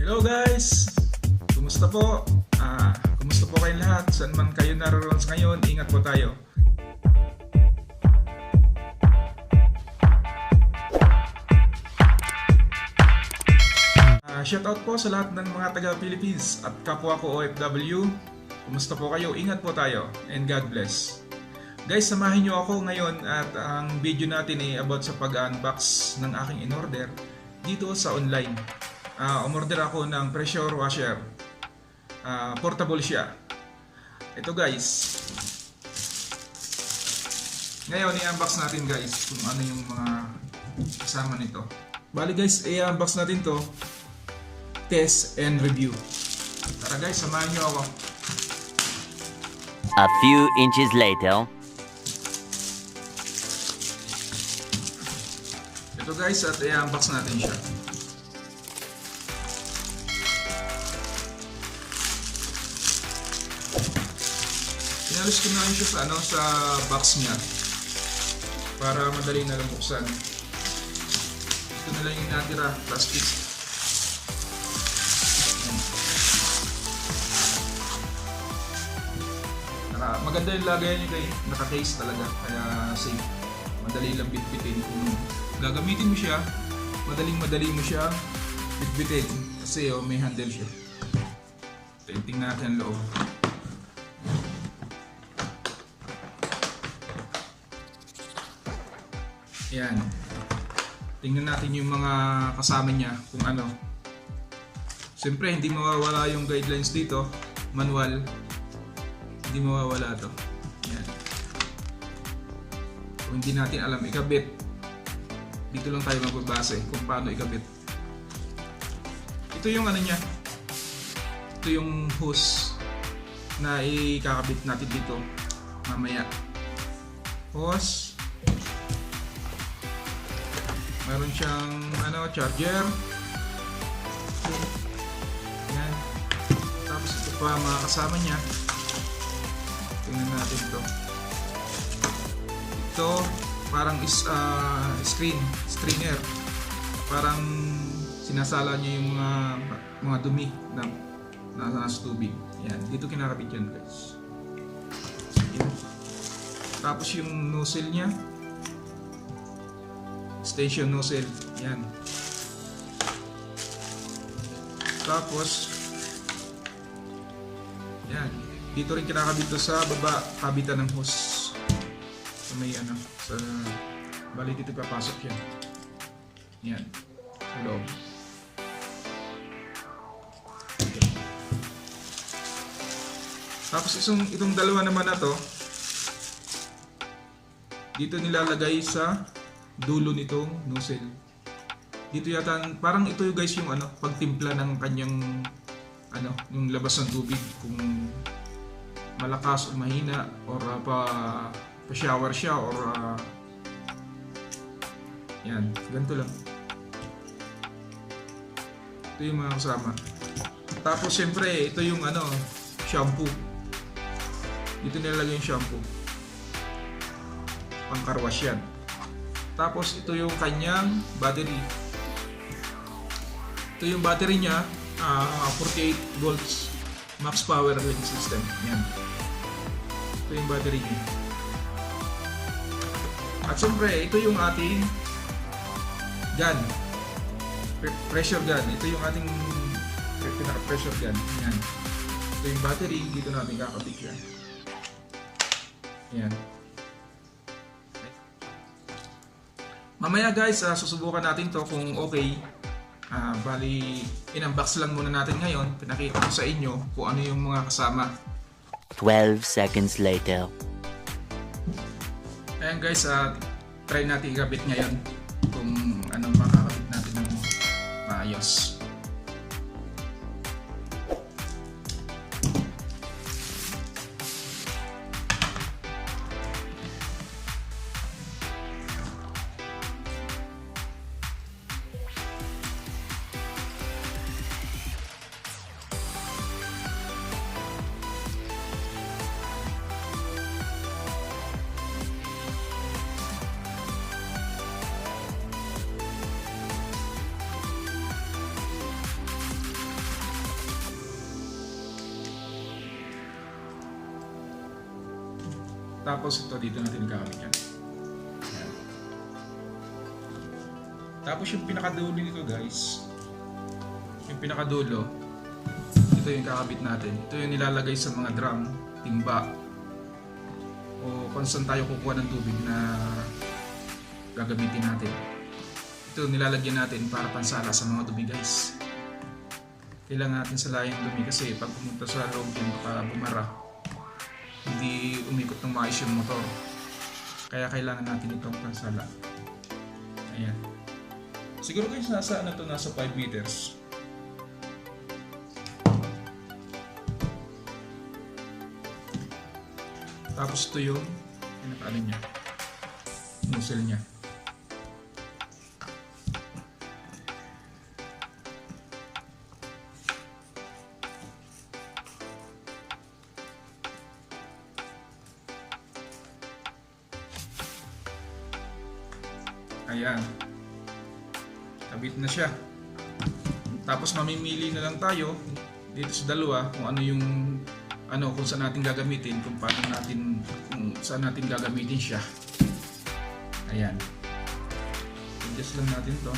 Hello guys! Kumusta po? Kumusta po kayong lahat? Saan man kayo naroon ngayon, ingat po tayo. Shoutout po sa lahat ng mga taga-Philippines at kapwa ko OFW. Kumusta po kayo? Ingat po tayo and God bless. Guys, samahin nyo ako ngayon at ang video natin ay about sa pag-unbox ng aking in-order dito sa online. Umorder ako ng pressure washer. Portable siya. Ito guys. Ngayon i-unbox natin guys kung ano yung mga kasama nito. Bali guys, i-unbox natin to. Test and review. Tara guys, samahan nyo ako. A few inches later. Ito guys, at i-unbox natin siya. Inalis ko na siya sa sa box niya para madali na lang buksan. Ito na lang yung natira, plastic. Maganda yung lagayan niya, naka-case talaga, kaya safe. Madali lang bitbitin. Kung gagamitin mo siya, madaling mo siya bitbitin kasi may handle siya. Tingnan natin ang loob. Yan. Tingnan natin yung mga kasama niya kung ano. Siyempre hindi mawawala yung guidelines dito, manual. Hindi mawawala to. Yan. Kung hindi natin alam ikabit, dito lang tayo magbabase kung paano ikabit. Ito yung ano niya. Ito yung hose na ikakabit natin dito mamaya. Hose. Meron siyang charger. Yan. Tapos ito pa mga kasama niya. Tingnan natin ito. Ito parang strainer. Parang sinasala niya yung mga dumi na nasa tubig. Yan, dito kinakabit yan guys. Yan. Tapos yung nozzle niya. Station nozzle. Yan. Tapos yan. Dito rin kinakabit to sa baba, kabitan ng hose. So may sa bali dito papasok yan. Yan. Sa loob. Okay. Tapos itong dalawa naman na to, dito nilalagay sa dulo nitong nozzle. Dito yata, parang ito guys yung pagtimpla ng kanyang yung labas ng tubig kung malakas o mahina or pa-shower siya or yan, ganito lang. Ito yung mga kasama. Tapos syempre, ito yung shampoo. Dito nilalagay yung shampoo. Pang-carwash yan. Tapos ito yung kanyang battery. Ito yung battery niya, 48 volts max power link system. Yan. Ito yung battery niya. At syempre, ito yung ating gun. Pressure gun. Ito yung ating pressure gun. Yan. Ito yung battery. Dito natin kakabit yan. Yan. Mamaya guys, susubukan natin to kung okay. Bali, in-unbox lang muna natin ngayon. Pinakita ko sa inyo kung ano yung mga kasama. 12 seconds later. Ayan guys, try natin ikabit ngayon kung anong makakabit natin ng maayos. Tapos ito dito natin gamit yan. Ayan. Tapos yung pinakadulo nito guys, yung pinakadulo, ito yung kakabit natin. Ito yung nilalagay sa mga drum, timba, o kung saan tayo kukuha ng tubig na gagamitin natin. Ito nilalagyan natin para pansala sa mga dumi guys. Kailangan natin salayan yung dumi kasi pag pumunta sa loob yun baka bumara, hindi umikot ng maayos yung motor. Kaya kailangan natin itong pansala. Ayan. Siguro guys nasa ano to, nasa 5 meters. Tapos ito yung pinakaano niya, nozzle niya. Ayan. Kabit na siya. Tapos mamimili na lang tayo dito sa dalawa kung ano yung kung saan natin gagamitin, kung paano natin, kung saan natin gagamitin siya. Ayan. Adjust lang natin to.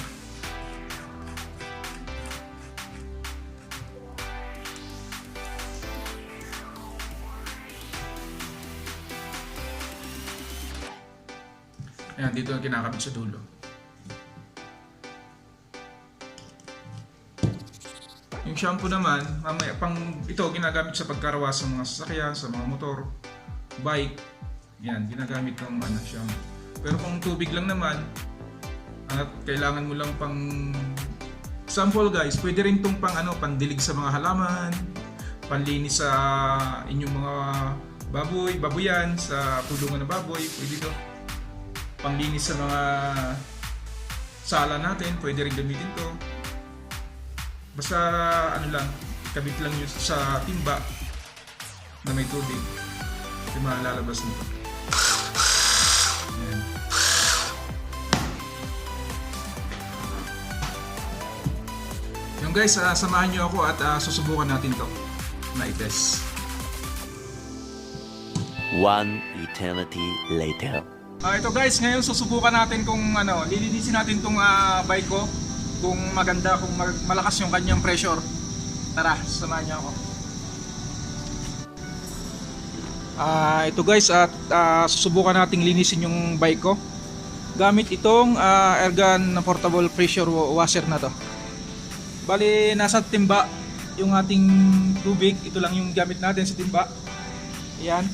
Ayan, dito ang kinakabit sa dulo. Yung shampoo naman, mamaya pang ito ginagamit sa pagkarawas sa mga sasakyan, sa mga motor, bike. Yan, ginagamit ng shampoo. Pero kung tubig lang naman at kailangan mo lang pang sample guys, pwede rin tong pandilig sa mga halaman, panlinis sa inyong mga baboyan, sa kulungan ng baboy, pwede to. Panglinis sa mga sala natin, pwede rin gamitin to. Basta lang, kabit lang yun sa timba na may tubig. Yung mga lalabas nito. Ayan. Yung guys, samahan nyo ako at susubukan natin to na i-test. One eternity later. Ito guys, ngayon susubukan natin kung lilinisin natin tong bike ko. Kung maganda, kung malakas yung kanyang pressure. Tara, samahan niyo ako. Ito guys, at susubukan nating linisin yung bike ko gamit itong Ergan portable pressure washer na to. Bali, nasa timba yung ating tubig. Ito lang yung gamit natin sa timba. Ayan.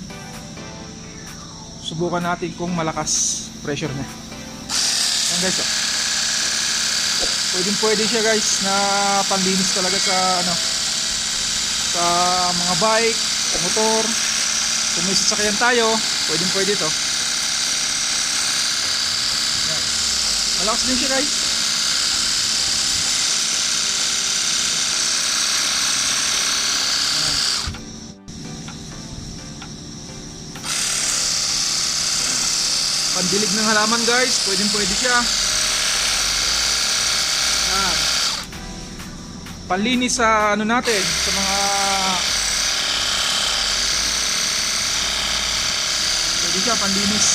Subukan natin kung malakas pressure niya. Ayan guys, pwede siya guys na panlinis talaga sa sa mga bike, sa motor. Kung may sasakyan tayo, pwede to. Yan. Malakas din siya guys. Yan. Pandilig ng halaman guys, pwede siya. Panlinis sa natin, sa mga pwede siya panlinis.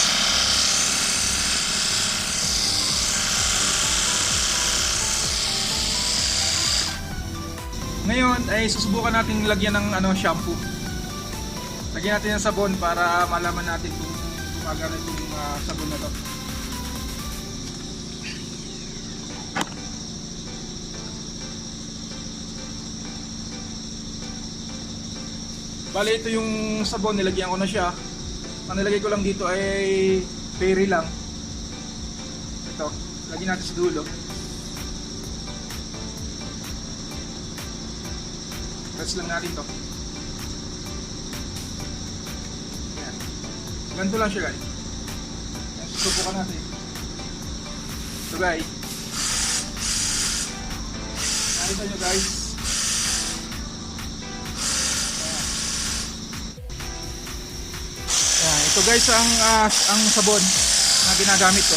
Ngayon ay susubukan natin lagyan ng shampoo. Lagyan natin ng sabon para malaman natin kung gumagana itong sabon na to. Bali, ito yung sabon, nilagyan ko na siya. Ang nilagay ko lang dito ay peri lang. Ito, lagyan natin sa dulo. Press lang natin to. Ayan. Ganito lang siya guys. Ayan, susubukan natin. Ito guys. Nakita nyo guys. Ito guys ang sabon na ginagamit ko.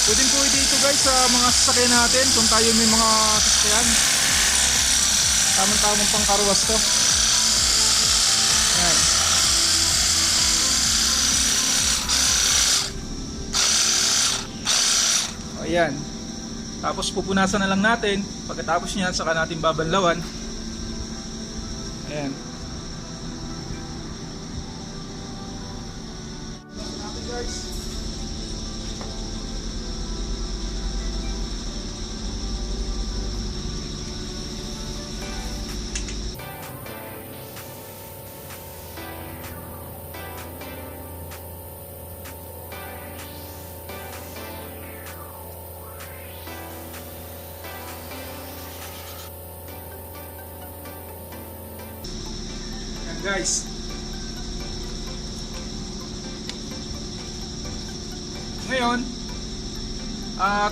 Pwede ito guys sa mga sasakyan natin kung tayo may mga sasakyan. Tamang-tamang pang karwas to. Ayan. Ayan. Tapos pupunasan na lang natin. Pagkatapos niyan, saka natin babanlawan. Ayan. Natin guys. Ayan guys. Ngayon,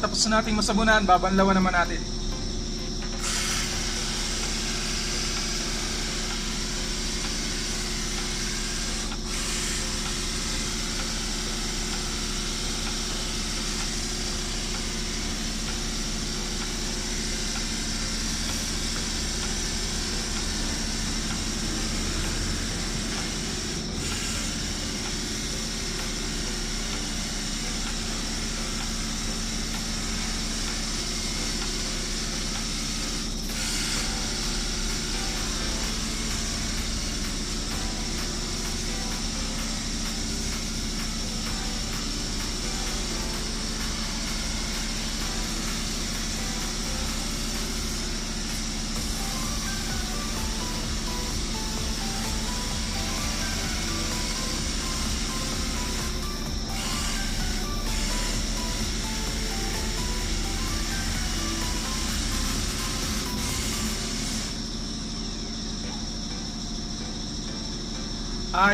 tapos na nating masabunan, babanlawan naman natin.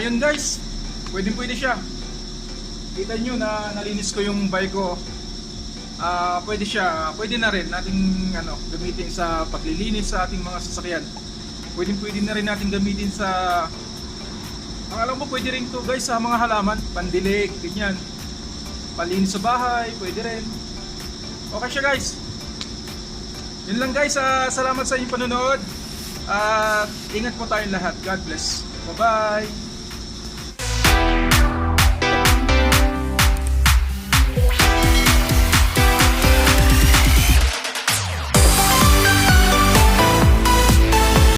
Yun guys, pwede siya. Kita nyo na nalinis ko yung bike ko. Pwede siya, pwede na rin nating gamitin sa paglilinis sa ating mga sasakyan. Pwede na rin natin gamitin sa, ang alam mo, pwede rin to guys sa mga halaman, pandilig, ganyan. Palinis sa bahay, pwede rin. Okay siya guys. Yun lang guys, salamat sa inyong panonood. Ingat po tayong lahat. God bless. Bye bye.